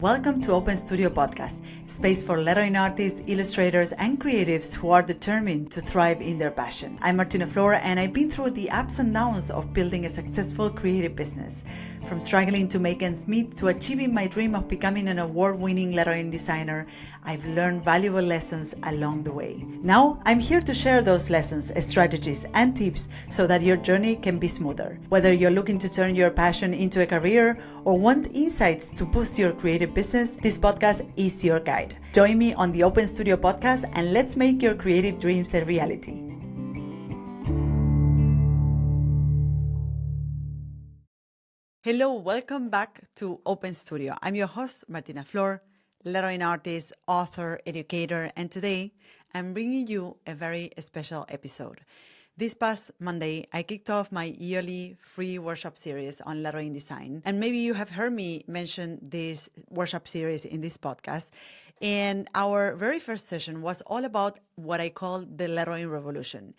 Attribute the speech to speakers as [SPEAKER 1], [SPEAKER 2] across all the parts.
[SPEAKER 1] Welcome to Open Studio Podcast, space for lettering artists, illustrators, and creatives who are determined to thrive in their passion. I'm Martina Flor, and I've been through the ups and downs of building a successful creative business. From struggling to make ends meet to achieving my dream of becoming an award-winning lettering designer, I've learned valuable lessons along the way. Now, I'm here to share those lessons, strategies, and tips so that your journey can be smoother. Whether you're looking to turn your passion into a career or want insights to boost your creative business, this podcast is your guide. Join me on the Open Studio Podcast and let's make your creative dreams a reality. Hello, welcome back to Open Studio. I'm your host, Martina Flor, lettering artist, author, educator, and today I'm bringing you a very special episode. This past Monday, I kicked off my yearly free workshop series on lettering design. And maybe you have heard me mention this workshop series in this podcast. And our very first session was all about what I call the lettering revolution.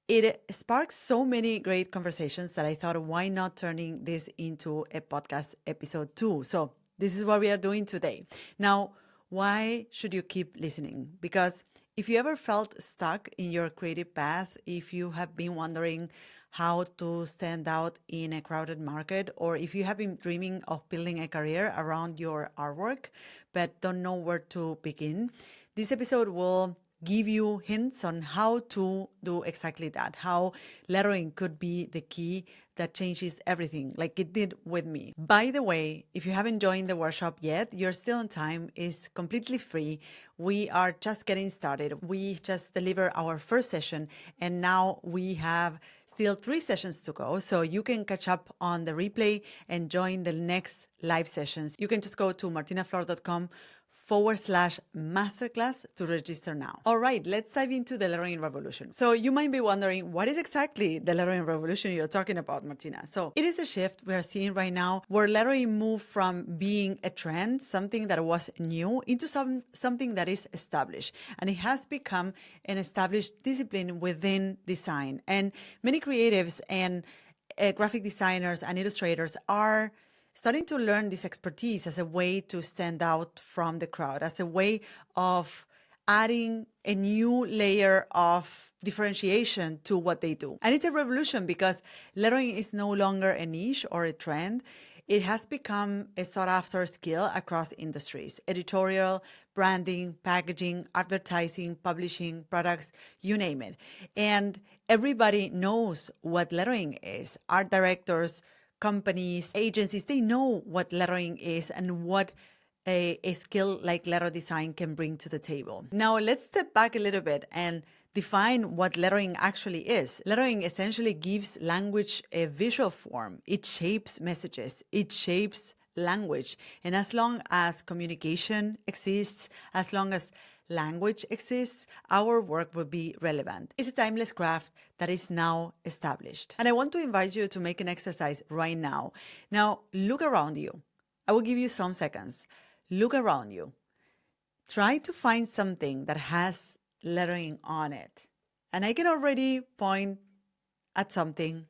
[SPEAKER 1] It sparked so many great conversations that I thought, why not turning this into a podcast episode too? So this is what we are doing today. Now, why should you keep listening? Because if you ever felt stuck in your creative path, if you have been wondering how to stand out in a crowded market, or if you have been dreaming of building a career around your artwork, but don't know where to begin, this episode will give you hints on how to do exactly that, how lettering could be the key that changes everything, like it did with me. By the way, if you haven't joined the workshop yet, you're still on time. It's completely free. We are just getting started. We just delivered our first session, and now we have still 3 sessions to go. So you can catch up on the replay and join the next live sessions. You can just go to martinaflor.com/masterclass to register now. All right, let's dive into the lettering revolution. So you might be wondering, what is exactly the lettering revolution you're talking about, Martina? So it is a shift we are seeing right now where lettering moved from being a trend, something that was new, into something that is established. And it has become an established discipline within design. And many creatives and graphic designers and illustrators are starting to learn this expertise as a way to stand out from the crowd, as a way of adding a new layer of differentiation to what they do. And it's a revolution because lettering is no longer a niche or a trend. It has become a sought-after skill across industries: editorial, branding, packaging, advertising, publishing, products, you name it. And everybody knows what lettering is. Art directors, companies, agencies, they know what lettering is and what a skill like letter design can bring to the table. Now, let's step back a little bit and define what lettering actually is. Lettering essentially gives language a visual form. It shapes messages. It shapes language. And as long as communication exists, as long as language exists, our work will be relevant. It's a timeless craft that is now established. And I want to invite you to make an exercise right now. Now, look around you. I will give you some seconds. Look around you. Try to find something that has lettering on it. And I can already point at something.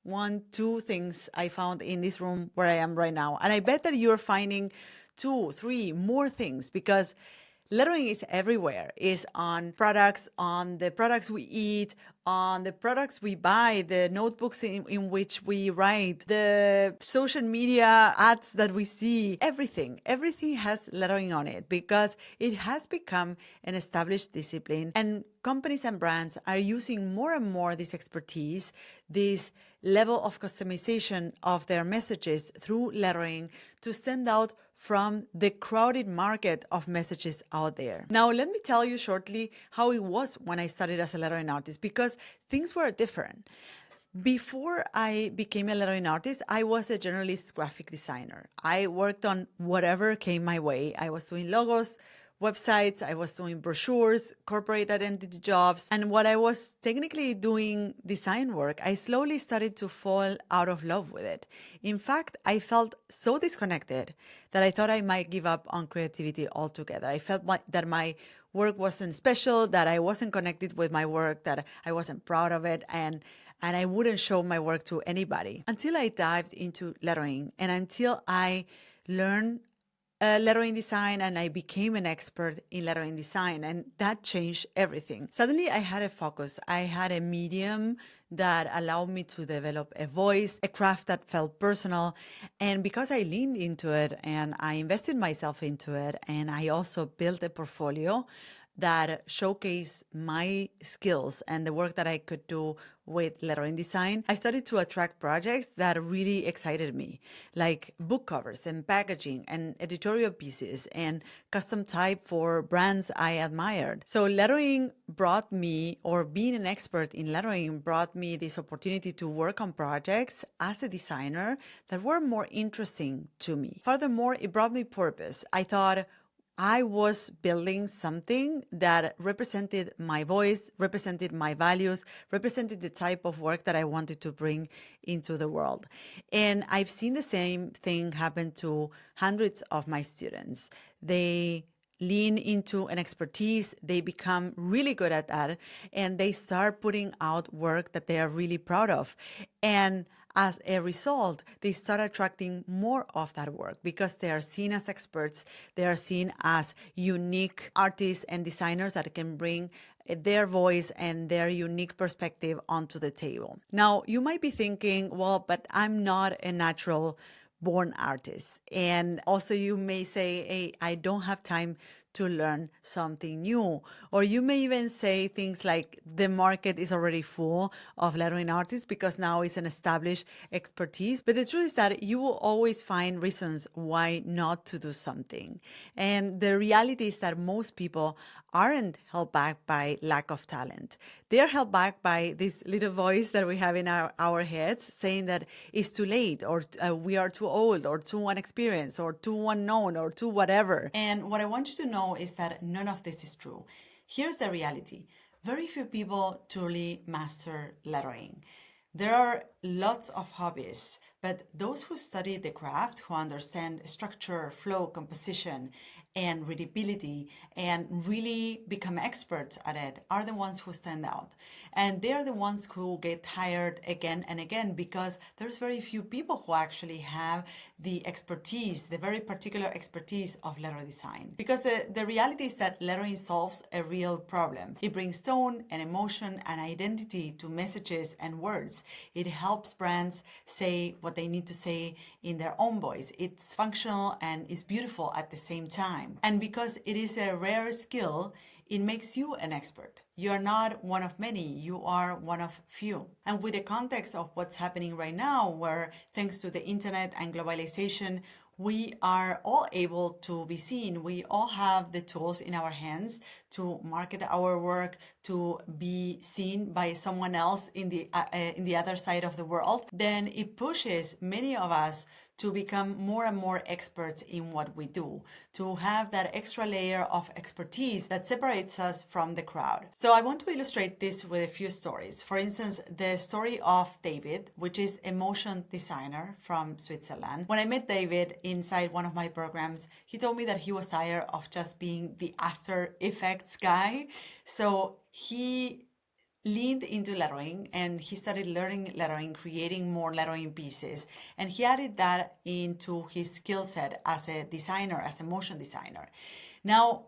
[SPEAKER 1] 1, 2 things I found in this room where I am right now. And I bet that you're finding 2, 3 more things, because lettering is everywhere. It's on products, on the products we eat, on the products we buy, the notebooks in which we write, the social media ads that we see, everything. Everything has lettering on it because it has become an established discipline, and companies and brands are using more and more this expertise, this level of customization of their messages through lettering to stand out from the crowded market of messages out there. Now, let me tell you shortly how it was when I started as a lettering artist, because things were different. Before I became a lettering artist, I was a generalist graphic designer. I worked on whatever came my way. I was doing logos, websites, I was doing brochures, corporate identity jobs. And while I was technically doing design work, I slowly started to fall out of love with it. In fact, I felt so disconnected that I thought I might give up on creativity altogether. I felt that my work wasn't special, that I wasn't connected with my work, that I wasn't proud of it, and I wouldn't show my work to anybody until I dived into lettering and until I learned lettering design and I became an expert in lettering design, and that changed everything. Suddenly I had a focus. I had a medium that allowed me to develop a voice, a craft that felt personal. And because I leaned into it and I invested myself into it, and I also built a portfolio that showcased my skills and the work that I could do with lettering design, I started to attract projects that really excited me, like book covers and packaging and editorial pieces and custom type for brands I admired. So lettering brought me, or being an expert in lettering brought me this opportunity to work on projects as a designer that were more interesting to me. Furthermore, it brought me purpose. I thought, I was building something that represented my voice, represented my values, represented the type of work that I wanted to bring into the world. And I've seen the same thing happen to hundreds of my students. They lean into an expertise, they become really good at that, and they start putting out work that they are really proud of. And as a result, they start attracting more of that work because they are seen as experts, they are seen as unique artists and designers that can bring their voice and their unique perspective onto the table. Now, you might be thinking, well, but I'm not a natural born artist. And also, you may say, hey, I don't have time to learn something new. Or you may even say things like the market is already full of lettering artists because now it's an established expertise. But the truth is that you will always find reasons why not to do something. And the reality is that most people aren't held back by lack of talent. They're held back by this little voice that we have in our heads saying that it's too late, or we are too old, or too unexperienced, or too unknown, or too whatever. And what I want you to know is that none of this is true. Here's the reality. Very few people truly master lettering. There are lots of hobbies, but those who study the craft, who understand structure, flow, composition, and readability, and really become experts at it, are the ones who stand out. And they're the ones who get hired again and again because there's very few people who actually have the expertise, the very particular expertise of letter design. Because the reality is that lettering solves a real problem. It brings tone and emotion and identity to messages and words. It helps brands say what they need to say in their own voice. It's functional and is beautiful at the same time. And because it is a rare skill, it makes you an expert. You are not one of many, you are one of few. And with the context of what's happening right now, where thanks to the internet and globalization, we are all able to be seen. We all have the tools in our hands to market our work, to be seen by someone else in the other side of the world. Then it pushes many of us to become more and more experts in what we do, to have that extra layer of expertise that separates us from the crowd. So I want to illustrate this with a few stories. For instance, the story of David, which is a motion designer from Switzerland. When I met David inside one of my programs, he told me that he was tired of just being the After Effects guy. So he leaned into lettering and he started learning lettering, creating more lettering pieces. And he added that into his skill set as a designer, as a motion designer. Now,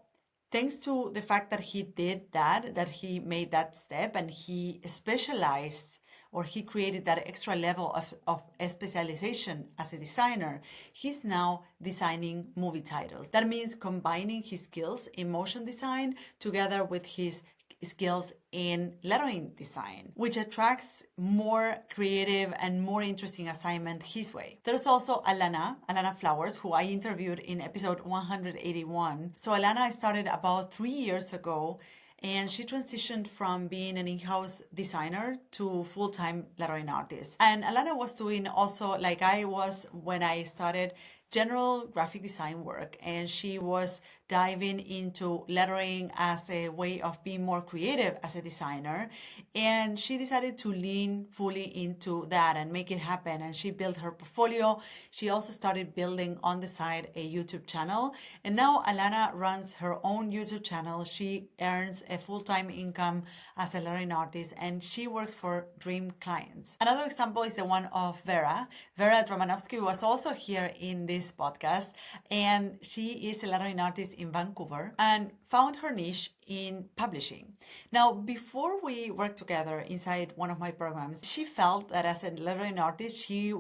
[SPEAKER 1] thanks to the fact that he did that, that he made that step and he specialized, or he created that extra level of specialization as a designer, he's now designing movie titles. That means combining his skills in motion design together with his skills in lettering design, which attracts more creative and more interesting assignment his way. There's also Alana Flowers, who I interviewed in episode 181. So Alana started about 3 years ago, and she transitioned from being an in-house designer to full-time lettering artist. And Alana was doing also, like I was when I started, general graphic design work, and she was diving into lettering as a way of being more creative as a designer. And she decided to lean fully into that and make it happen. And she built her portfolio. She also started building on the side a YouTube channel. And now Alana runs her own YouTube channel. She earns a full-time income as a lettering artist, and she works for dream clients. Another example is the one of Vera. Vera Dromanovsky was also here in this this podcast, and she is a lettering artist in Vancouver and found her niche in publishing. Now, before we worked together inside one of my programs, she felt that as a lettering artist, she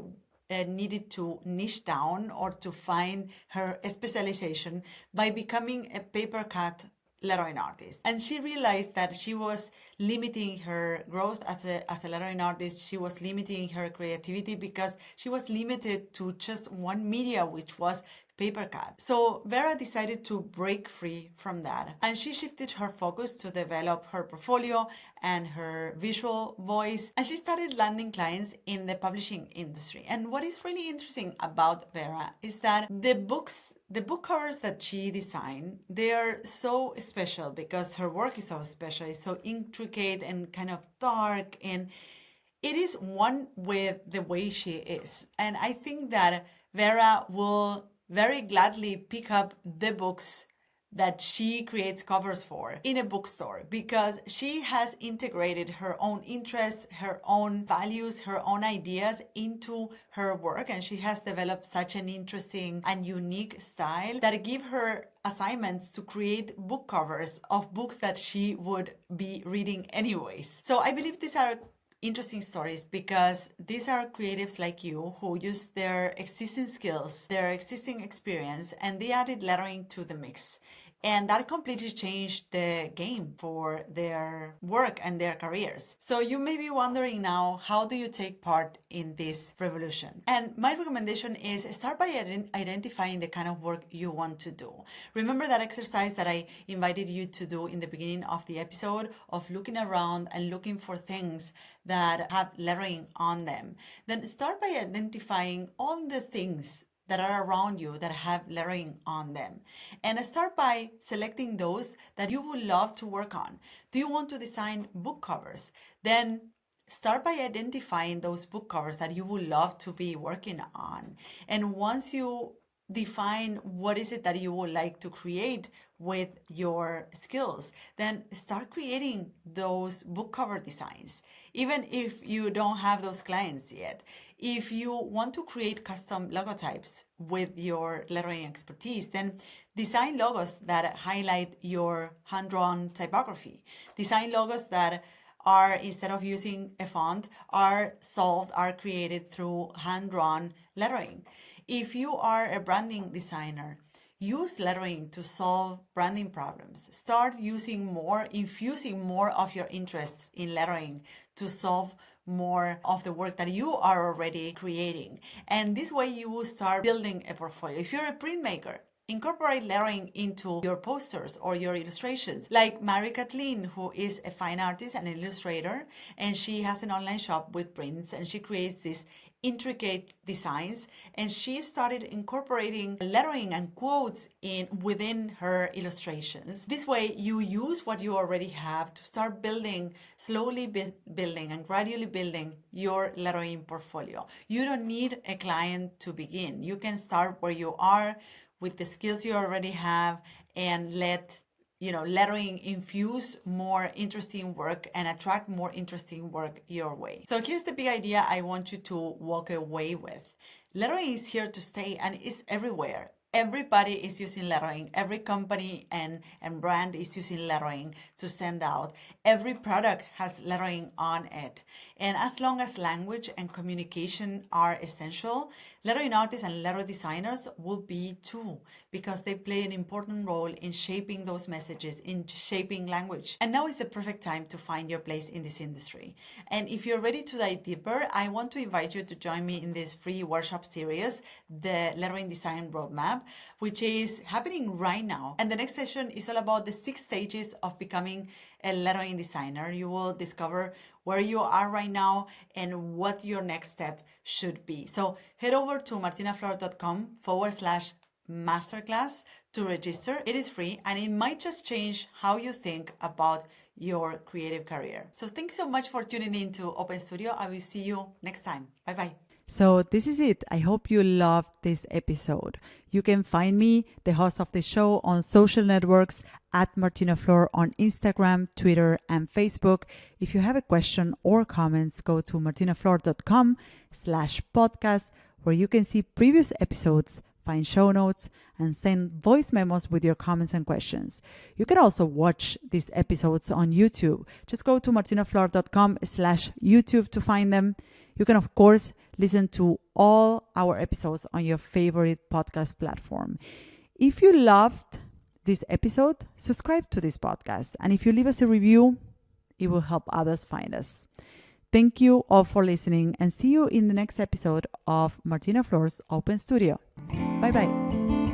[SPEAKER 1] needed to niche down or to find her specialization by becoming a paper cut lettering artist. And she realized that she was limiting her growth as a lettering artist. She was limiting her creativity because she was limited to just one media, which was paper cut. So Vera decided to break free from that, and she shifted her focus to develop her portfolio and her visual voice, and she started landing clients in the publishing industry. And what is really interesting about Vera is that the book covers that she designed, they are so special because her work is so special. It's so intricate and kind of dark, and it is one with the way she is. And I think that Vera will very gladly pick up the books that she creates covers for in a bookstore because she has integrated her own interests, her own values, her own ideas into her work, and she has developed such an interesting and unique style that give her assignments to create book covers of books that she would be reading anyways. So I believe these are interesting stories because these are creatives like you who use their existing skills, their existing experience, and they added lettering to the mix. And that completely changed the game for their work and their careers. So you may be wondering now, how do you take part in this revolution? And my recommendation is start by identifying the kind of work you want to do. Remember that exercise that I invited you to do in the beginning of the episode of looking around and looking for things that have lettering on them. Then start by identifying all the things that are around you that have lettering on them. And start by selecting those that you would love to work on. Do you want to design book covers? Then start by identifying those book covers that you would love to be working on. And once you define what is it that you would like to create with your skills, then start creating those book cover designs, even if you don't have those clients yet. If you want to create custom logotypes with your lettering expertise, then design logos that highlight your hand-drawn typography. Design logos that are, instead of using a font, are created through hand-drawn lettering. If you are a branding designer, use lettering to solve branding problems. Start infusing more of your interests in lettering to solve more of the work that you are already creating. And this way you will start building a portfolio. If you're a printmaker, incorporate lettering into your posters or your illustrations. Like Mary Kathleen, who is a fine artist and illustrator, and she has an online shop with prints, and she creates these intricate designs, and she started incorporating lettering and quotes within her illustrations. This way you use what you already have to start slowly building and gradually building your lettering portfolio. You don't need a client to begin. You can start where you are with the skills you already have and let lettering infuse more interesting work and attract more interesting work your way. So here's the big idea I want you to walk away with. Lettering is here to stay and is everywhere. Everybody is using lettering. Every company and brand is using lettering to stand out. Every product has lettering on it. And as long as language and communication are essential, lettering artists and letter designers will be too, because they play an important role in shaping those messages, in shaping language. And now is the perfect time to find your place in this industry. And if you're ready to dive deeper, I want to invite you to join me in this free workshop series, the Lettering Design Roadmap, which is happening right now. And the next session is all about the 6 stages of becoming a lettering designer. You will discover where you are right now and what your next step should be. So head over to martinaflor.com/masterclass to register. It is free and it might just change how you think about your creative career. So thank you so much for tuning in to Open Studio. I will see you next time. Bye-bye. So this is it. I hope you loved this episode. You can find me, the host of the show, on social networks at Martina Flor on Instagram, Twitter, and Facebook. If you have a question or comments, go to martinaflor.com/podcast, where you can see previous episodes, find show notes, and send voice memos with your comments and questions. You can also watch these episodes on YouTube. Just go to martinaflor.com/YouTube to find them. You can, of course, listen to all our episodes on your favorite podcast platform. If you loved this episode, subscribe to this podcast. And if you leave us a review, it will help others find us. Thank you all for listening, and see you in the next episode of Martina Flor's Open Studio. Bye-bye.